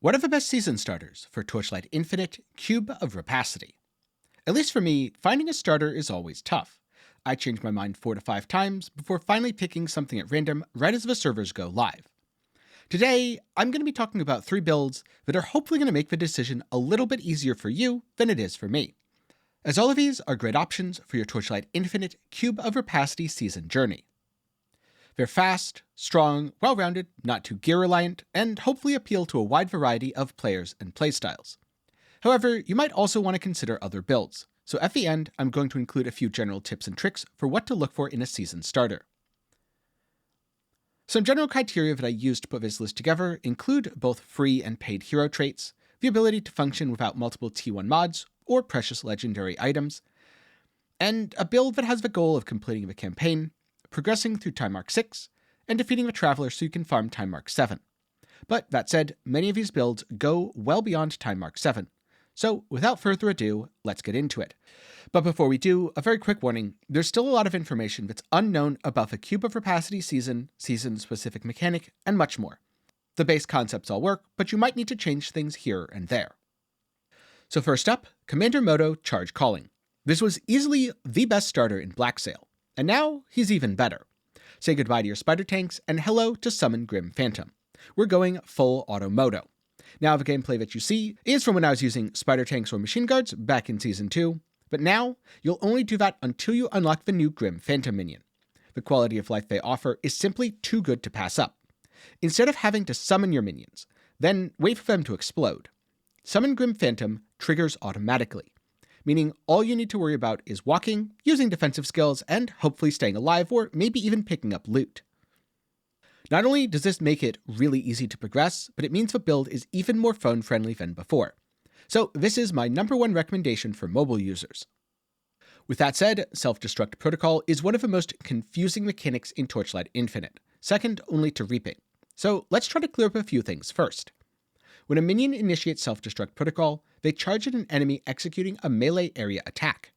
What are the best season starters for Torchlight Infinite Cube of Rapacity? At least for me, finding a starter is always tough. I change my mind 4 to 5 times before finally picking something at random right as the servers go live. Today, I'm going to be talking about 3 builds that are hopefully going to make the decision a little bit easier for you than it is for me, as all of these are great options for your Torchlight Infinite Cube of Rapacity season journey. They're fast, strong, well-rounded, not too gear-reliant, and hopefully appeal to a wide variety of players and playstyles. However, you might also want to consider other builds, so at the end, I'm going to include a few general tips and tricks for what to look for in a season starter. Some general criteria that I used to put this list together include both free and paid hero traits, the ability to function without multiple T1 mods or precious legendary items, and a build that has the goal of completing the campaign, progressing through Time Mark 6, and defeating the Traveler so you can farm Time Mark 7. But that said, many of these builds go well beyond Time Mark 7. So without further ado, let's get into it. But before we do, a very quick warning, there's still a lot of information that's unknown about the Cube of Rapacity season, season-specific mechanic, and much more. The base concepts all work, but you might need to change things here and there. So first up, Commander Moto Charge Calling. This was easily the best starter in Black Sail. And now, he's even better. Say goodbye to your spider tanks, and hello to Summon Grim Phantom. We're going full auto Moto. Now, the gameplay that you see is from when I was using spider tanks or machine guards back in Season 2, but now, you'll only do that until you unlock the new Grim Phantom minion. The quality of life they offer is simply too good to pass up. Instead of having to summon your minions, then wait for them to explode, Summon Grim Phantom triggers automatically, meaning all you need to worry about is walking, using defensive skills, and hopefully staying alive or maybe even picking up loot. Not only does this make it really easy to progress, but it means the build is even more phone-friendly than before. So this is my #1 recommendation for mobile users. With that said, Self-Destruct Protocol is one of the most confusing mechanics in Torchlight Infinite, second only to Reaping. So let's try to clear up a few things first. When a minion initiates Self-Destruct Protocol, they charge at an enemy executing a melee area attack.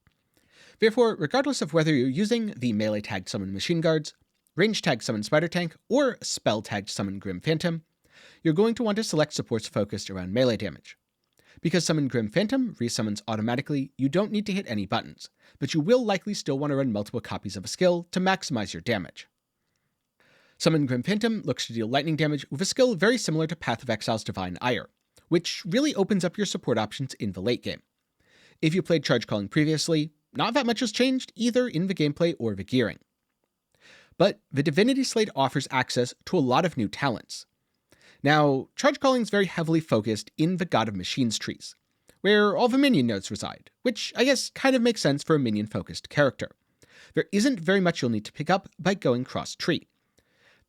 Therefore, regardless of whether you're using the melee-tagged Summon Machine Guards, range-tagged Summon Spider Tank, or spell-tagged Summon Grim Phantom, you're going to want to select supports focused around melee damage. Because Summon Grim Phantom resummons automatically, you don't need to hit any buttons, but you will likely still want to run multiple copies of a skill to maximize your damage. Summon Grim Phantom looks to deal lightning damage with a skill very similar to Path of Exile's Divine Ire, which really opens up your support options in the late game. If you played Charge Calling previously, not that much has changed either in the gameplay or the gearing. But the Divinity Slate offers access to a lot of new talents. Now, Charge Calling is very heavily focused in the God of Machines trees, where all the minion nodes reside, which I guess kind of makes sense for a minion-focused character. There isn't very much you'll need to pick up by going cross-tree.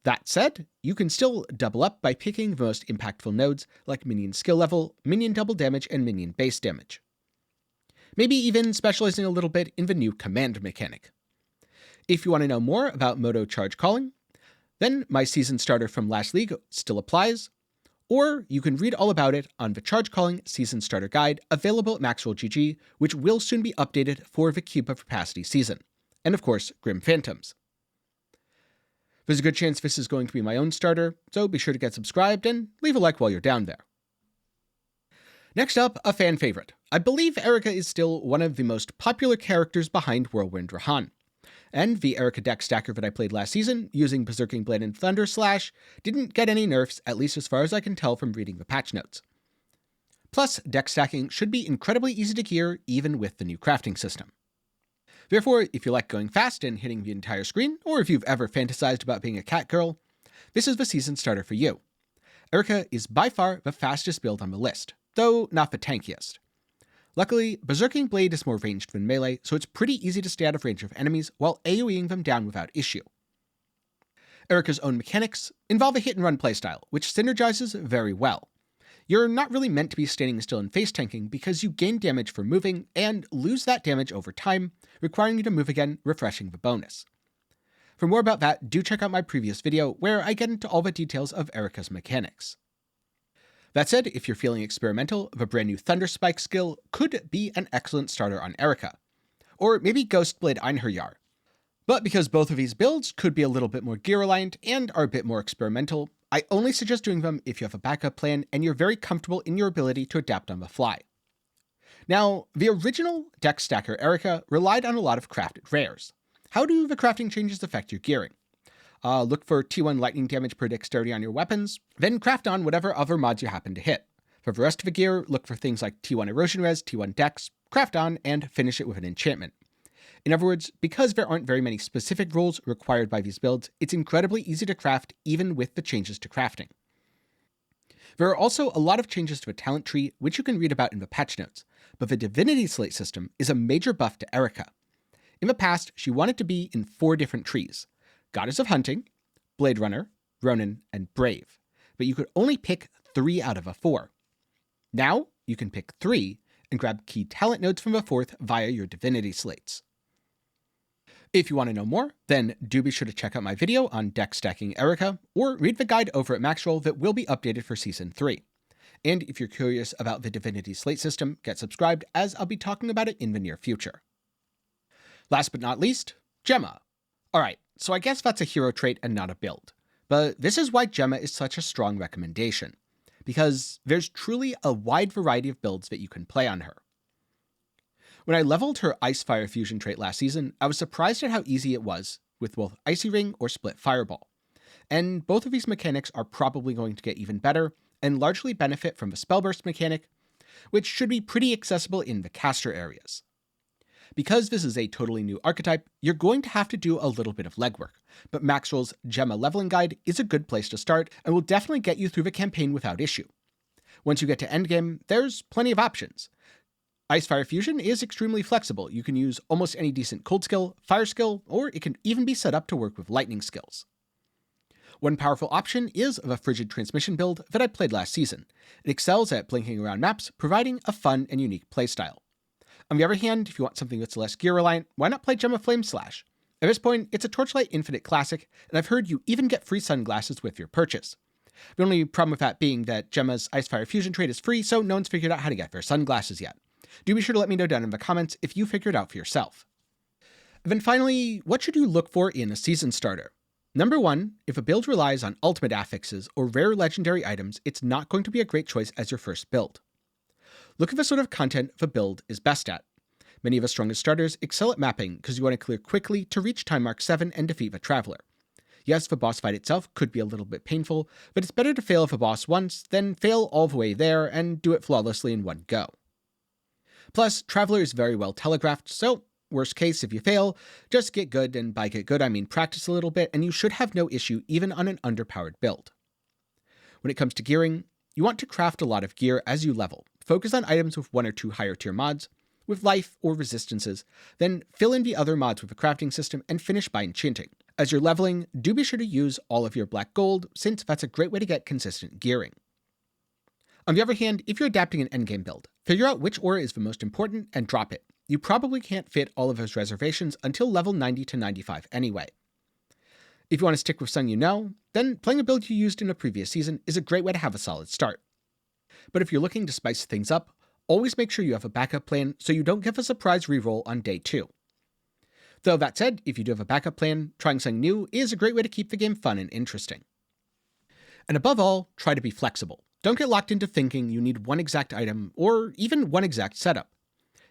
That said, you can still double up by picking the most impactful nodes like Minion Skill Level, Minion Double Damage, and Minion Base Damage. Maybe even specializing a little bit in the new Command mechanic. If you want to know more about Moto Charge Calling, then my season starter from last league still applies, or you can read all about it on the Charge Calling Season Starter Guide available at Maxwell GG, which will soon be updated for the Cube of Rapacity season, and of course, Grim Phantoms. There's a good chance this is going to be my own starter, so be sure to get subscribed and leave a like while you're down there. Next up, a fan favorite. I believe Erika is still one of the most popular characters behind Whirlwind Rahan. And the Erika Dex Stacker that I played last season, using Berserking Blade and Thunder Slash, didn't get any nerfs, at least as far as I can tell from reading the patch notes. Plus, deck stacking should be incredibly easy to gear, even with the new crafting system. Therefore, if you like going fast and hitting the entire screen, or if you've ever fantasized about being a cat girl, this is the season starter for you. Erika is by far the fastest build on the list, though not the tankiest. Luckily, Berserking Blade is more ranged than melee, so it's pretty easy to stay out of range of enemies while AoEing them down without issue. Erika's own mechanics involve a hit-and-run playstyle, which synergizes very well. You're not really meant to be standing still and face tanking because you gain damage for moving and lose that damage over time, requiring you to move again, refreshing the bonus. For more about that, do check out my previous video where I get into all the details of Erika's mechanics. That said, if you're feeling experimental, the brand new Thunder Spike skill could be an excellent starter on Erika. Or maybe Ghostblade Einherjar. But because both of these builds could be a little bit more gear-reliant and are a bit more experimental, I only suggest doing them if you have a backup plan and you're very comfortable in your ability to adapt on the fly. Now, the original Dex Stacker Erika relied on a lot of crafted rares. How do the crafting changes affect your gearing? Look for T1 lightning damage per dexterity on your weapons, then craft on whatever other mods you happen to hit. For the rest of the gear, look for things like T1 erosion res, T1 dex, craft on, and finish it with an enchantment. In other words, because there aren't very many specific rules required by these builds, it's incredibly easy to craft even with the changes to crafting. There are also a lot of changes to the talent tree, which you can read about in the patch notes, but the Divinity Slate system is a major buff to Erika. In the past, she wanted to be in 4 different trees: Goddess of Hunting, Blade Runner, Ronin, and Brave, but you could only pick 3 out of the 4. Now, you can pick 3 and grab key talent nodes from the 4th via your Divinity Slates. If you want to know more, then do be sure to check out my video on deck stacking Erika, or read the guide over at Maxroll that will be updated for Season 3. And if you're curious about the Divinity Slate system, get subscribed, as I'll be talking about it in the near future. Last but not least, Gemma. Alright, so I guess that's a hero trait and not a build. But this is why Gemma is such a strong recommendation, because there's truly a wide variety of builds that you can play on her. When I leveled her Ice-Fire fusion trait last season, I was surprised at how easy it was with both Icy Ring or Split Fireball. And both of these mechanics are probably going to get even better, and largely benefit from the Spellburst mechanic, which should be pretty accessible in the caster areas. Because this is a totally new archetype, you're going to have to do a little bit of legwork, but Maxroll's Gemma leveling guide is a good place to start and will definitely get you through the campaign without issue. Once you get to endgame, there's plenty of options. Ice-Fire Fusion is extremely flexible. You can use almost any decent cold skill, fire skill, or it can even be set up to work with lightning skills. One powerful option is the Frigid Transmission build that I played last season. It excels at blinking around maps, providing a fun and unique playstyle. On the other hand, if you want something that's less gear reliant, why not play Gemma Flame Slash? At this point, it's a Torchlight Infinite classic, and I've heard you even get free sunglasses with your purchase. The only problem with that being that Gemma's Ice-Fire Fusion trait is free, so no one's figured out how to get their sunglasses yet. Do be sure to let me know down in the comments if you figure it out for yourself. And then finally, what should you look for in a season starter? Number 1, if a build relies on ultimate affixes or rare legendary items, it's not going to be a great choice as your first build. Look at the sort of content the build is best at. Many of the strongest starters excel at mapping because you want to clear quickly to reach time mark 7 and defeat the Traveler. Yes, the boss fight itself could be a little bit painful, but it's better to fail the boss once than fail all the way there and do it flawlessly in one go. Plus, Traveler is very well telegraphed, so worst case if you fail, just get good, and by get good I mean practice a little bit, and you should have no issue even on an underpowered build. When it comes to gearing, you want to craft a lot of gear as you level. Focus on items with 1 or 2 higher tier mods, with life or resistances, then fill in the other mods with a crafting system and finish by enchanting. As you're leveling, do be sure to use all of your black gold, since that's a great way to get consistent gearing. On the other hand, if you're adapting an endgame build, figure out which aura is the most important and drop it. You probably can't fit all of those reservations until level 90 to 95 anyway. If you want to stick with something you know, then playing a build you used in a previous season is a great way to have a solid start. But if you're looking to spice things up, always make sure you have a backup plan so you don't get a surprise reroll on day 2. Though that said, if you do have a backup plan, trying something new is a great way to keep the game fun and interesting. And above all, try to be flexible. Don't get locked into thinking you need one exact item or even one exact setup.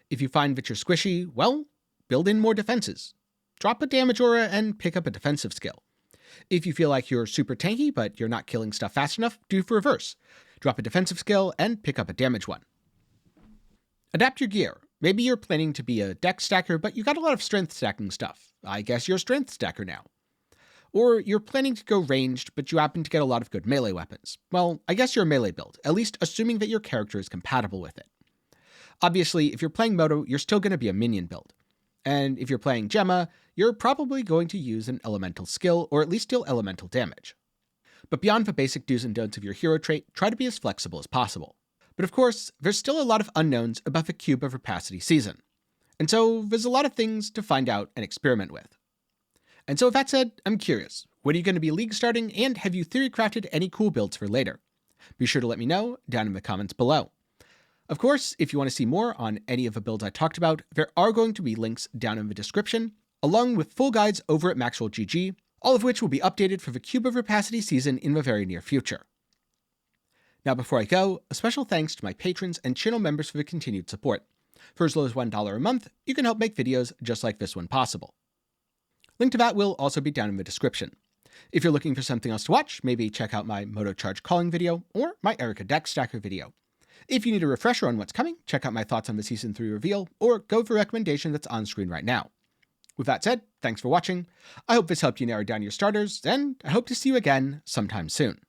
If you find that you're squishy, well, build in more defenses. Drop a damage aura and pick up a defensive skill. If you feel like you're super tanky but you're not killing stuff fast enough, do the reverse. Drop a defensive skill and pick up a damage one. Adapt your gear. Maybe you're planning to be a dex stacker, but you got a lot of strength stacking stuff. I guess you're a strength stacker now. Or you're planning to go ranged, but you happen to get a lot of good melee weapons. Well, I guess you're a melee build, at least assuming that your character is compatible with it. Obviously, if you're playing Moto, you're still going to be a minion build. And if you're playing Gemma, you're probably going to use an elemental skill, or at least deal elemental damage. But beyond the basic do's and don'ts of your hero trait, try to be as flexible as possible. But of course, there's still a lot of unknowns about the Cube of Rapacity season. And so there's a lot of things to find out and experiment with. And so with that said, I'm curious, what are you going to be league starting, and have you theory crafted any cool builds for later? Be sure to let me know down in the comments below. Of course, if you want to see more on any of the builds I talked about, there are going to be links down in the description, along with full guides over at Maxroll GG, all of which will be updated for the Cube of Rapacity season in the very near future. Now before I go, a special thanks to my patrons and channel members for the continued support. For as low as $1 a month, you can help make videos just like this one possible. Link to that will also be down in the description. If you're looking for something else to watch, maybe check out my Moto charge calling video or my Erika Dex Stacker video. If you need a refresher on what's coming, check out my thoughts on the Season 3 reveal, or go for a recommendation that's on screen right now. With that said, thanks for watching. I hope this helped you narrow down your starters, and I hope to see you again sometime soon.